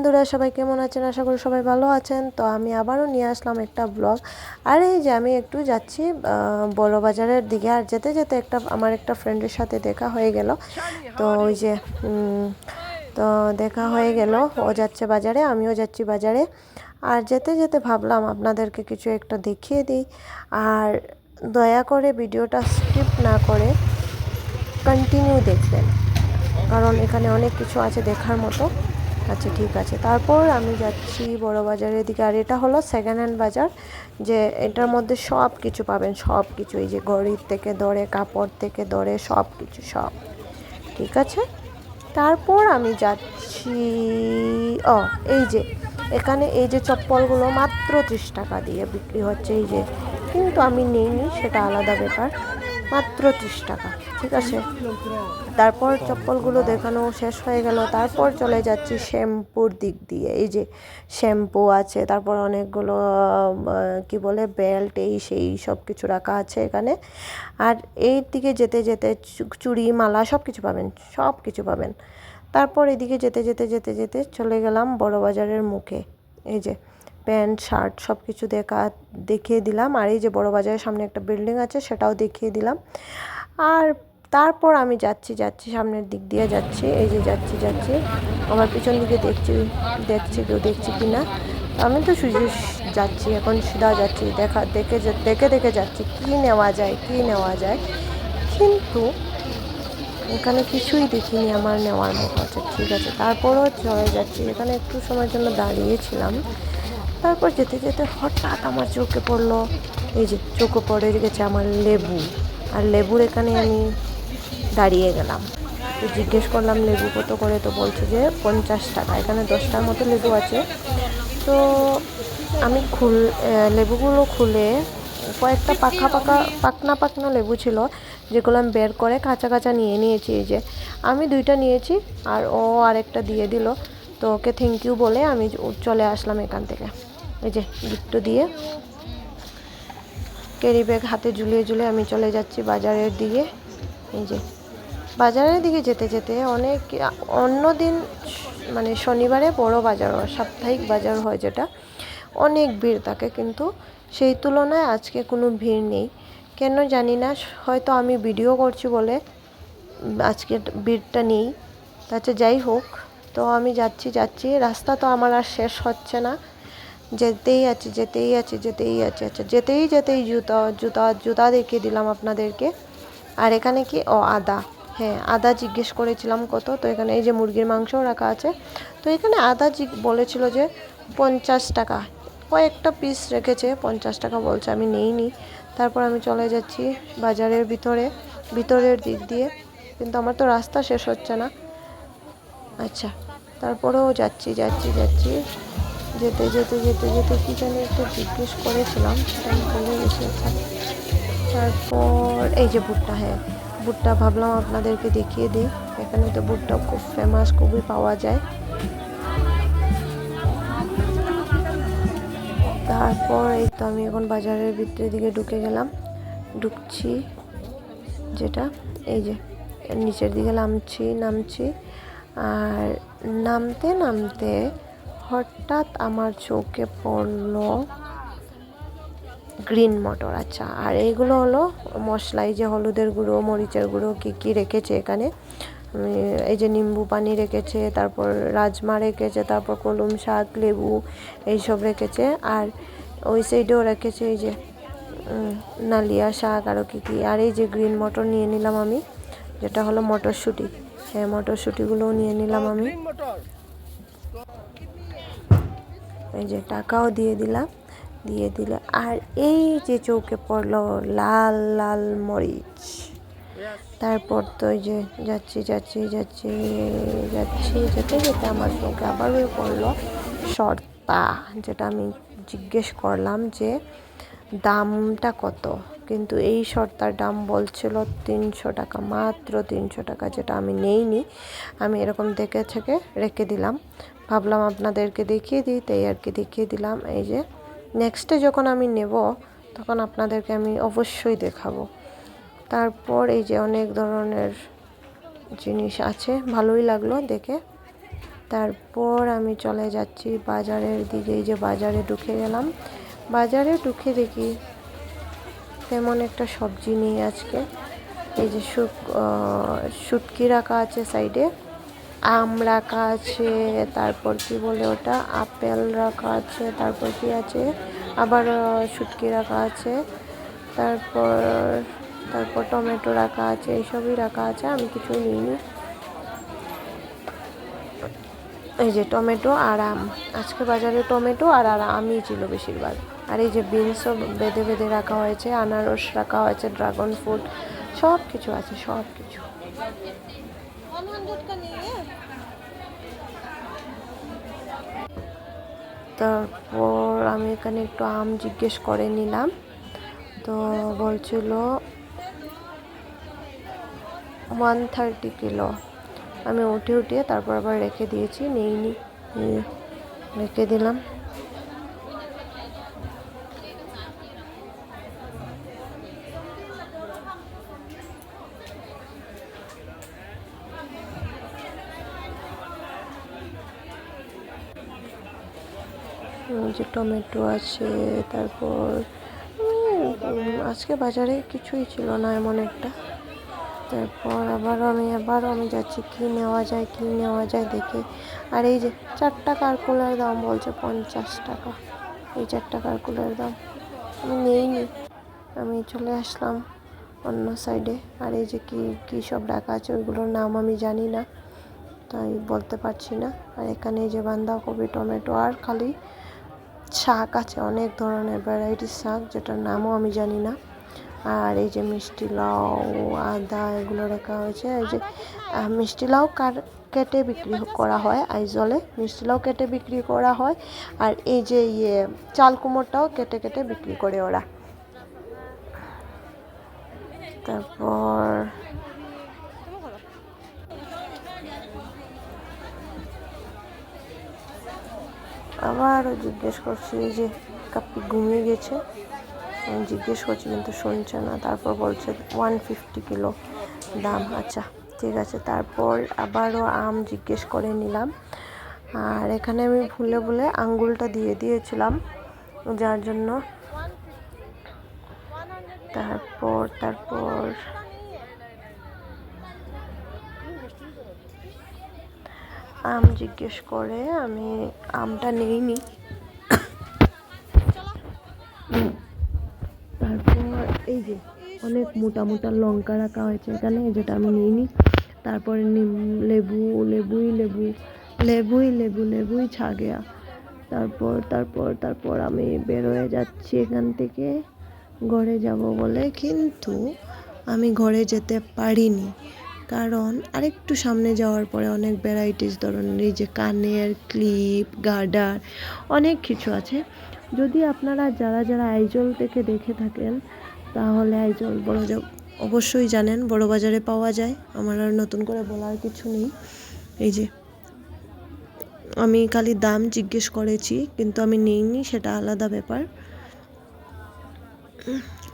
বন্ধুরা, সবাই কেমন আছেন? আশা করি সবাই ভালো আছেন। তো আমি আবারও নিয়ে আসলাম একটা ব্লগ। আর এই যে আমি একটু যাচ্ছি বড় বাজারের দিকে, আর যেতে যেতে আমার একটা ফ্রেন্ডের সাথে দেখা হয়ে গেল। তো ওই যে তো দেখা হয়ে গেল, ও যাচ্ছে বাজারে, আমিও যাচ্ছি বাজারে। আর যেতে যেতে ভাবলাম আপনাদেরকে কিছু একটা দেখিয়ে দিই। আর দয়া করে ভিডিওটা স্কিপ না করে কন্টিনিউ দেখবেন, কারণ এখানে অনেক কিছু আছে দেখার মতো। আচ্ছা, ঠিক আছে। তারপর আমি যাচ্ছি বড় বাজারের দিকে। আর এটা হলো সেকেন্ড হ্যান্ড বাজার, যে এটার মধ্যে সব কিছু পাবেন, সব কিছু। এই যে ঘড়ির থেকে ধরে, কাপড় থেকে ধরে সব কিছু, সব। ঠিক আছে। তারপর আমি যাচ্ছি, এই যে এখানে এই যে চপ্পলগুলো মাত্র 30 টাকা দিয়ে বিক্রি হচ্ছে, এই যে। কিন্তু আমি নিইনি, সেটা আলাদা ব্যাপার। মাত্র 30 টাকা, ঠিক আছে। তারপর চপ্পলগুলো দেখানো শেষ হয়ে গেল। তারপর চলে যাচ্ছি শ্যাম্পুর দিক দিয়ে। এই যে শ্যাম্পু আছে, তারপর অনেকগুলো কি বলে বেল্ট, এই সেই সব কিছু রাখা আছে এখানে। আর এই দিকে যেতে যেতে চুড়ি, মালা সব কিছু পাবেন, সব কিছু পাবেন। তারপর এদিকে যেতে যেতে যেতে যেতে চলে গেলাম বড় বাজারের মুখে। এই যে প্যান্ট, শার্ট সব কিছু দেখিয়ে দিলাম। আর এই যে বড় বাজারের সামনে একটা বিল্ডিং আছে, সেটাও দেখিয়ে দিলাম। আর তারপর আমি যাচ্ছি সামনের দিক দিয়ে যাচ্ছি। এই যে যাচ্ছি আমার পিছন দিকে কেউ দেখছি কি না। আমি তো সোজা যাচ্ছি, এখন সিধা যাচ্ছি, দেখে যাচ্ছি কি নেওয়া যায়। কিন্তু এখানে কিছুই দেখিনি আমার নেওয়ার মতো। আচ্ছা, ঠিক আছে। তারপরও চলে যাচ্ছি। এখানে একটু সময়ের জন্য দাঁড়িয়েছিলাম। তারপর যেতে যেতে হঠাৎ আমার চোখে পড়লো, এই যে চোখে পড়ে গেছে আমার লেবু। আর লেবুর এখানে আমি দাঁড়িয়ে গেলাম। তো জিজ্ঞেস করলাম লেবু কত করে, তো বলছে যে 50 টাকা। এখানে 10টার মতো লেবু আছে। তো আমি লেবুগুলো খুলে, কয়েকটা পাকনা লেবু ছিল, যেগুলো আমি বের করে কাঁচা নিয়ে নিয়েছি। এই যে আমি 2টা নিয়েছি, আর ও আরেকটা দিয়ে দিল। তো ওকে থ্যাংক ইউ বলে আমি চলে আসলাম এখান থেকে। এই যে গিফট দিয়ে ক্যারি ব্যাগ হাতে ঝুলিয়ে আমি চলে যাচ্ছি বাজারের দিকে। এই যে বাজারের দিকে যেতে যেতে অন্য দিন, মানে শনিবারে বড় বাজার হয়, সাপ্তাহিক বাজার হয়, যেটা অনেক ভিড় থাকে। কিন্তু সেই তুলনায় আজকে কোনো ভিড় নেই, কেন জানি না। হয়তো আমি ভিডিও করছি বলে আজকে ভিড়টা নেই। আচ্ছা, যাই হোক। তো আমি যাচ্ছি, রাস্তা তো আমার আর শেষ হচ্ছে না। যেতেই আছি। আচ্ছা, যেতেই জুতা দেখিয়ে দিলাম আপনাদেরকে। আর এখানে কি, আদা। হ্যাঁ, আদা জিজ্ঞেস করেছিলাম কত। তো এখানে এই যে মুরগির মাংসও রাখা আছে। তো এখানে আদা বলেছিল যে 50 টাকা। কয়েকটা পিস রেখেছে, 50 টাকা বলছে, আমি নেইনি। তারপর আমি চলে যাচ্ছি বাজারের ভিতরের দিক দিয়ে, কিন্তু আমার তো রাস্তা শেষ হচ্ছে না। আচ্ছা, তারপরেও যাচ্ছি। যেতে কি জানি একটা জিজ্ঞেস করেছিলাম, সেটা আমি ভুলে গেছি। আচ্ছা, তারপর এই যে ভুট্টা। হ্যাঁ, ভুট্টা ভাবলাম আপনাদেরকে দেখিয়ে দিই। এখানে তো ভুট্টা খুব ফেমাস, খুবই পাওয়া যায়। তারপর এই তো আমি এখন বাজারের ভিতরের দিকে ঢুকছি, যেটা এই যে নিচের দিকে নামছি। আর নামতে হঠাৎ আমার চোখে পড়লো গ্রিন মটর। আচ্ছা, আর এইগুলো হলো মশলা। এই যে হলুদের গুঁড়ো, মরিচের গুঁড়ো, কী রেখেছে এখানে। এই যে নিম্বু পানি রেখেছে, তারপর রাজমা রেখেছে, তারপর কলম শাক, লেবু এইসব রেখেছে। আর ওই সাইডেও রেখেছে এই যে নালিয়া শাক, আরও কী। আর এই যে গ্রিন মটর নিয়ে নিলাম আমি, যেটা হলো মটরশুঁটি। হ্যাঁ, মটরশুঁটিগুলোও নিয়ে নিলাম আমি। এই যে টাকাও দিয়ে দিলে। আর এই যে চৌকে পড়লো লাল লাল মরিচ। তারপর তো এই যে যাচ্ছি যেতে যেতে আমার চোখে আবারও পড়লো সর্তা, যেটা আমি জিজ্ঞেস করলাম যে দামটা কত। কিন্তু এই সর্তার দাম বলছিল 300 টাকা, মাত্র 300 টাকা, যেটা আমি নেইনি। আমি এরকম দেখে রেখে দিলাম। ভাবলাম আপনাদেরকে দেখিয়ে দিই, তাই আর কি দেখিয়ে দিলাম। এই যে নেক্সটে যখন আমি নেব, তখন আপনাদেরকে আমি অবশ্যই দেখাবো। তারপর এই যে অনেক ধরনের জিনিস আছে, ভালোই লাগলো দেখে। তারপর আমি চলে যাচ্ছি বাজারের দিকে। এই যে বাজারে ঢুকে গেলাম, বাজারে ঢুকে দেখি তেমন একটা সবজি নেই আজকে। এই যে শুটকি রাখা আছে সাইডে, আম রাখা আছে, তারপর কি বলে ওটা আপেল রাখা আছে, তারপর কি আছে আবার শুটকি রাখা আছে, তারপর তারপর টমেটো রাখা আছে, এইসবই রাখা আছে, আমি কিছুই নিইনি। এই যে টমেটো আর আম, আজকে বাজারে টমেটো আর আমই ছিল বেশিরভাগ। আর এই যে বিনসও বেঁধে বেঁধে রাখা হয়েছে, আনারস রাখা হয়েছে, ড্রাগন ফ্রুট, সব কিছু আছে, সব কিছু। তারপর আমি এখানে একটু আম জিজ্ঞেস করে নিলাম, তো বলছিল 130 কিলো। আমি উঠিয়ে তারপর আবার রেখে দিয়েছি, নেইনি, রেখে দিলাম। যে টমেটো আছে, তারপর আজকে বাজারে কিছুই ছিল না এমন একটা। তারপর আবারও আমি যাচ্ছি কি নেওয়া যায় দেখে। আর এই যে 4টা কারকুলার দাম বলছে 50 টাকা, এই 4টা কারকুলার দাম। আমি নেইনি, আমি চলে আসলাম অন্য সাইডে। আর এই যে কি সব রাখা আছে ওইগুলোর নাম আমি জানি না, তাই বলতে পারছি না। আর এখানে এই যে বাঁধাকপি, টমেটো, আর খালি শাক আছে, অনেক ধরনের ভ্যারাইটির শাক যেটার নামও আমি জানি না। আর এই যে মিষ্টি লাউ, আদা, এগুলো রাখা হয়েছে। এই যে মিষ্টি লাউ কেটে বিক্রি করা হয় আইজলে, মিষ্টি লাউ কেটে বিক্রি করা হয়। আর এই যে চাল কুমড়টাও কেটে কেটে বিক্রি করে ওরা। তারপর আবারও জিজ্ঞেস করছি, এই যে কাপ্পি ঘুমিয়ে গেছে, আমি জিজ্ঞেস করছি কিন্তু শুনছে না। তারপর বলছে 150 কিলো দাম। আচ্ছা ঠিক আছে। তারপর আবারও আম জিজ্ঞেস করে নিলাম। আর এখানে আমি ভুলে আঙ্গুলটা দিয়ে দিয়েছিলাম, যার জন্য। তারপর আম জিজ্ঞেস করে আমি আমটা নিইনি। তারপর এই যে অনেক মোটা মোটা লঙ্কা রাখা হয়েছে এখানে, যেটা আমি নিইনি। তারপরে লেবুই ছা গেয়া। তারপর আমি বেরোয় যাচ্ছি এখান থেকে ঘরে যাব বলে, কিন্তু আমি ঘরে যেতে পারিনি, কারণ আরেকটু সামনে যাওয়ার পরে অনেক ভ্যারাইটিস ধরনের এই যে কানের ক্লিপ, গার্ডার, অনেক কিছু আছে। যদি আপনারা যারা আইজল থেকে দেখে থাকেন, তাহলে আইজল অবশ্যই জানেন বড় বাজারে পাওয়া যায়, আমার আর নতুন করে বলার কিছু নেই। এই যে আমি খালি দাম জিজ্ঞেস করেছি, কিন্তু আমি নিইনি, সেটা আলাদা ব্যাপার।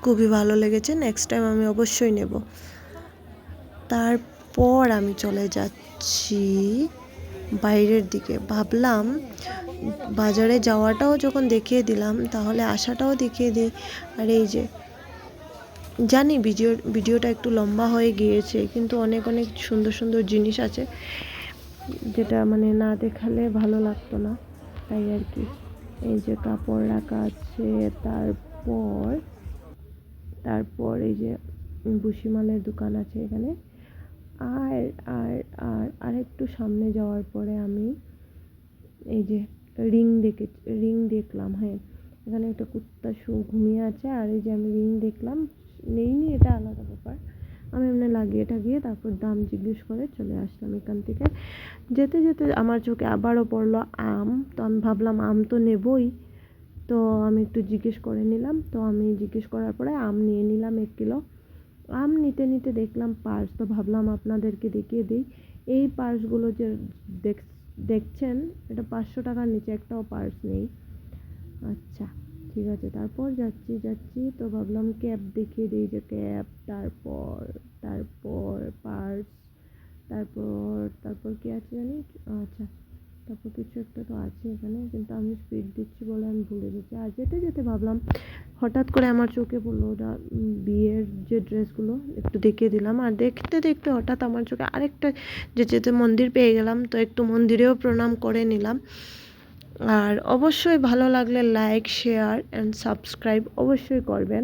খুবই ভালো লেগেছে, নেক্সট টাইম আমি অবশ্যই নেব। তারপর আমি চলে যাচ্ছি বাইরের দিকে। ভাবলাম বাজারে যাওয়াটাও যখন দেখিয়ে দিলাম, তাহলে আসাটাও দেখিয়ে দিই। আর এই যে জানি ভিডিওটা একটু লম্বা হয়ে গিয়েছে, কিন্তু অনেক সুন্দর জিনিস আছে, যেটা মানে না দেখালে ভালো লাগতো না, তাই আর কি। এই যে কাপড় রাখা আছে, তারপর এই যে ভুসিমালের দোকান আছে এখানে। আর আর আর একটু সামনে যাওয়ার পরে আমি এই যে রিং দেখলাম। হ্যাঁ, এখানে একটা কুত্তা ঘুমিয়ে আছে। আর এই যে আমি রিং দেখলাম, নেইনি, এটা আলাদা ব্যাপার। আমি এমনি লাগিয়ে টাগিয়ে তারপর দাম জিজ্ঞেস করে চলে আসলাম এখান থেকে। যেতে আমার চোখে আবারও পড়লো আম, তো আমি ভাবলাম আম তো নেবই, তো আমি একটু জিজ্ঞেস করে নিলাম। তো আমি জিজ্ঞেস করার পরে আম নিয়ে নিলাম 1 কিলো। আম নিতে দেখলাম পার্স, তো ভাবলাম আপনাদেরকে দেখিয়ে দিই। এই পার্সগুলো যে দেখছেন, এটা 500 টাকার নিচে একটাও পার্স নেই। আচ্ছা ঠিক আছে। তারপর যাচ্ছি তো ভাবলাম ক্যাপ দেখিয়ে দিই, যে ক্যাপ, তারপর পার্স, তারপর কি আছে জানি, আচ্ছা তারপর কিছু একটা তো আছে এখানে, কিন্তু আমি স্পিড দিচ্ছি বলে আমি ভুলে গেছি। আর যেতে যেতে ভাবলাম, হঠাৎ করে আমার চোখে পড়লো ওটা বিয়ের যে ড্রেসগুলো, একটু দেখিয়ে দিলাম। আর দেখতে দেখতে হঠাৎ আমার চোখে আরেকটা যেতে মন্দির পেয়ে গেলাম, তো একটু মন্দিরেও প্রণাম করে নিলাম। আর অবশ্যই ভালো লাগলে লাইক, শেয়ার অ্যান্ড সাবস্ক্রাইব অবশ্যই করবেন।